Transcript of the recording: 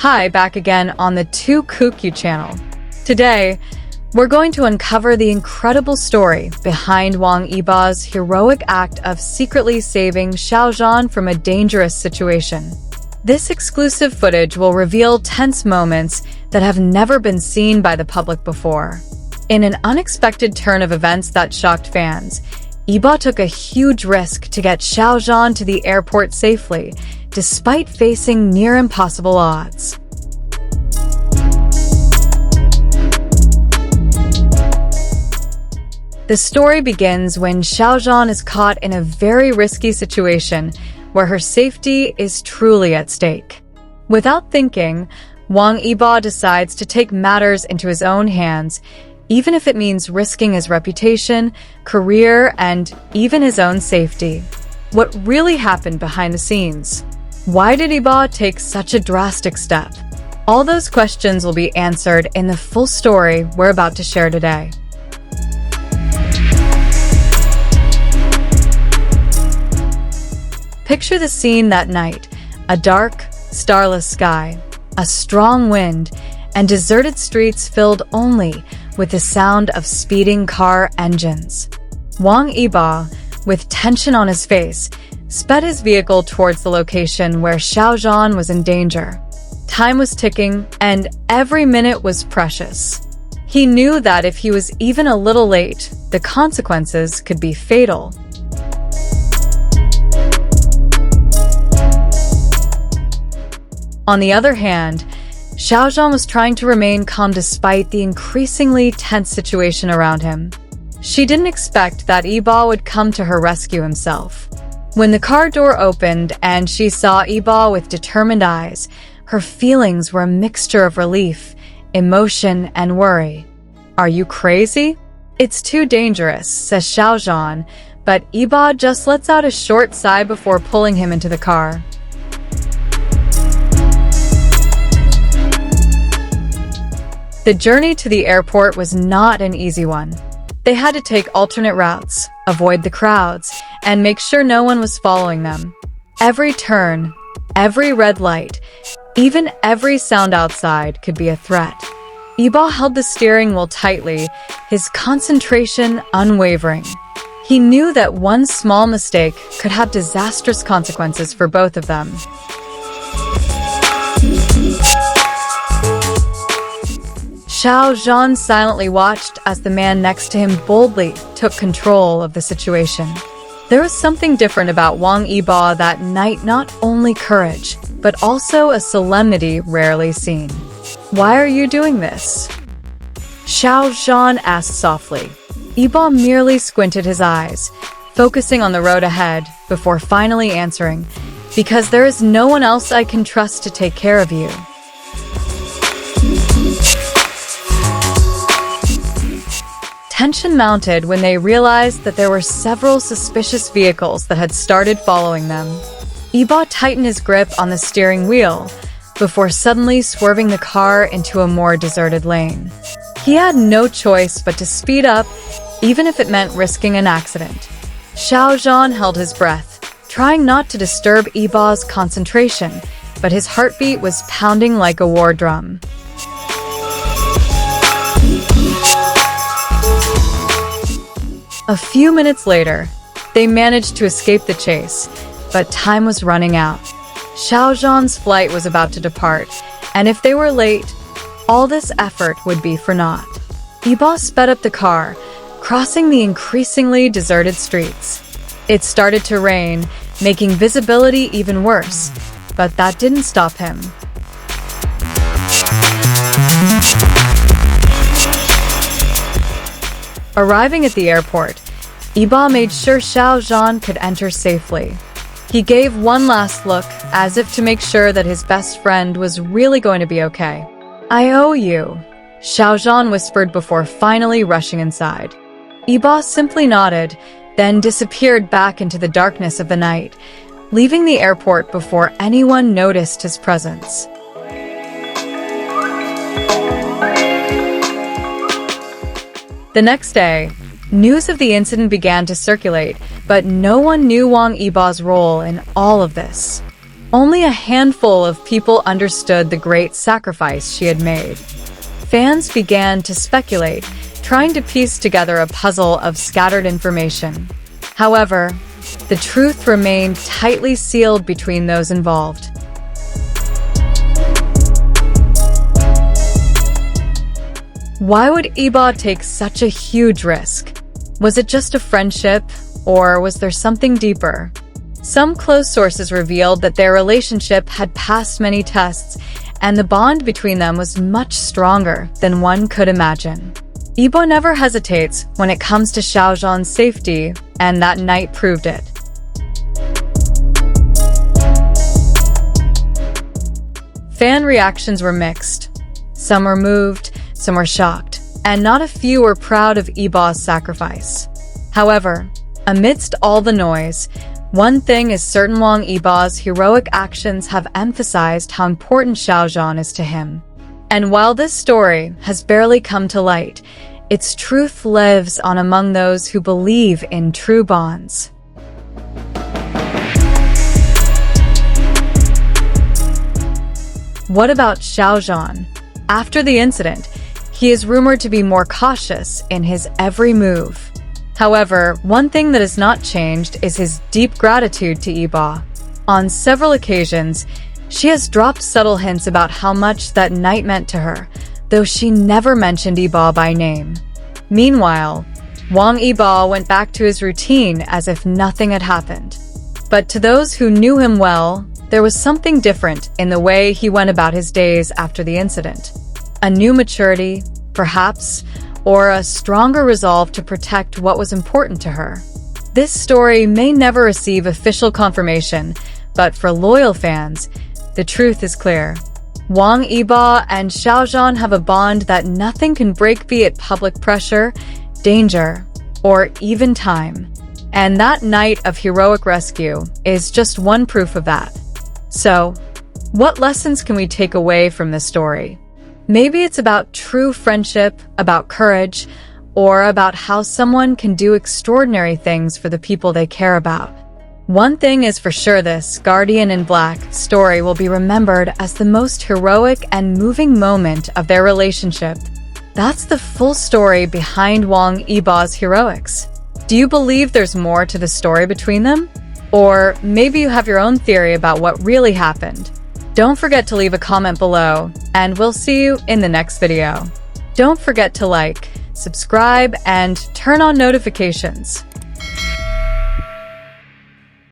Hi, back again on the 2Kukyu channel. Today, we're going to uncover the incredible story behind Wang Yibo's heroic act of secretly saving Xiao Zhan from a dangerous situation. This exclusive footage will reveal tense moments that have never been seen by the public before. In an unexpected turn of events that shocked fans, Yibo took a huge risk to get Xiao Zhan to the airport safely, despite facing near-impossible odds. The story begins when Xiao Zhan is caught in a very risky situation where her safety is truly at stake. Without thinking, Wang Yibo decides to take matters into his own hands, even if it means risking his reputation, career, and even his own safety. What really happened behind the scenes? Why did Yibo take such a drastic step? All those questions will be answered in the full story we're about to share today. Picture the scene that night: a dark, starless sky, a strong wind, and deserted streets filled only with the sound of speeding car engines. Wang Yibo, with tension on his face, sped his vehicle towards the location where Xiao Zhan was in danger. Time was ticking, and every minute was precious. He knew that if he was even a little late, the consequences could be fatal. On the other hand, Xiao Zhan was trying to remain calm despite the increasingly tense situation around him. She didn't expect that Yibo would come to her rescue himself. When the car door opened and she saw Yibo with determined eyes, her feelings were a mixture of relief, emotion, and worry. "Are you crazy? It's too dangerous," says Xiao Zhan, but Yibo just lets out a short sigh before pulling him into the car. The journey to the airport was not an easy one. They had to take alternate routes, avoid the crowds, and make sure no one was following them. Every turn, every red light, even every sound outside could be a threat. Yibo held the steering wheel tightly, his concentration unwavering. He knew that one small mistake could have disastrous consequences for both of them. Xiao Zhan silently watched as the man next to him boldly took control of the situation. There was something different about Wang Yibo that night, not only courage, but also a solemnity rarely seen. "Why are you doing this?" Xiao Zhan asked softly. Yibo merely squinted his eyes, focusing on the road ahead, before finally answering, "Because there is no one else I can trust to take care of you." Tension mounted when they realized that there were several suspicious vehicles that had started following them. Yibo tightened his grip on the steering wheel before suddenly swerving the car into a more deserted lane. He had no choice but to speed up, even if it meant risking an accident. Xiao Zhan held his breath, trying not to disturb Yibo's concentration, but his heartbeat was pounding like a war drum. A few minutes later, they managed to escape the chase, but time was running out. Xiao Zhan's flight was about to depart, and if they were late, all this effort would be for naught. Yibo sped up the car, crossing the increasingly deserted streets. It started to rain, making visibility even worse, but that didn't stop him. Arriving at the airport, Yibo made sure Xiao Zhan could enter safely. He gave one last look, as if to make sure that his best friend was really going to be okay. "I owe you," Xiao Zhan whispered before finally rushing inside. Yibo simply nodded, then disappeared back into the darkness of the night, leaving the airport before anyone noticed his presence. The next day, news of the incident began to circulate, but no one knew Wang Yibo's role in all of this. Only a handful of people understood the great sacrifice she had made. Fans began to speculate, trying to piece together a puzzle of scattered information. However, the truth remained tightly sealed between those involved. Why would Yibo take such a huge risk? Was it just a friendship, or was there something deeper? Some close sources revealed that their relationship had passed many tests, and the bond between them was much stronger than one could imagine. Yibo never hesitates when it comes to Xiao Zhan's safety, and that night proved it. Fan reactions were mixed. Some were moved, some were shocked, and not a few were proud of Yibo's sacrifice. However, amidst all the noise, one thing is certain: Wang Yibo's heroic actions have emphasized how important Xiao Zhan is to him. And while this story has barely come to light, its truth lives on among those who believe in true bonds. What about Xiao Zhan? After the incident, he is rumored to be more cautious in his every move. However, one thing that has not changed is his deep gratitude to Yibo. On several occasions, she has dropped subtle hints about how much that night meant to her, though she never mentioned Yibo by name. Meanwhile, Wang Yibo went back to his routine as if nothing had happened. But to those who knew him well, there was something different in the way he went about his days after the incident. A new maturity, perhaps, or a stronger resolve to protect what was important to her. This story may never receive official confirmation, but for loyal fans, the truth is clear. Wang Yibo and Xiao Zhan have a bond that nothing can break, be it public pressure, danger, or even time. And that night of heroic rescue is just one proof of that. So, what lessons can we take away from this story? Maybe it's about true friendship, about courage, or about how someone can do extraordinary things for the people they care about. One thing is for sure: this Guardian in Black story will be remembered as the most heroic and moving moment of their relationship. That's the full story behind Wang Yibo's heroics. Do you believe there's more to the story between them? Or maybe you have your own theory about what really happened. Don't forget to leave a comment below, and we'll see you in the next video. Don't forget to like, subscribe, and turn on notifications.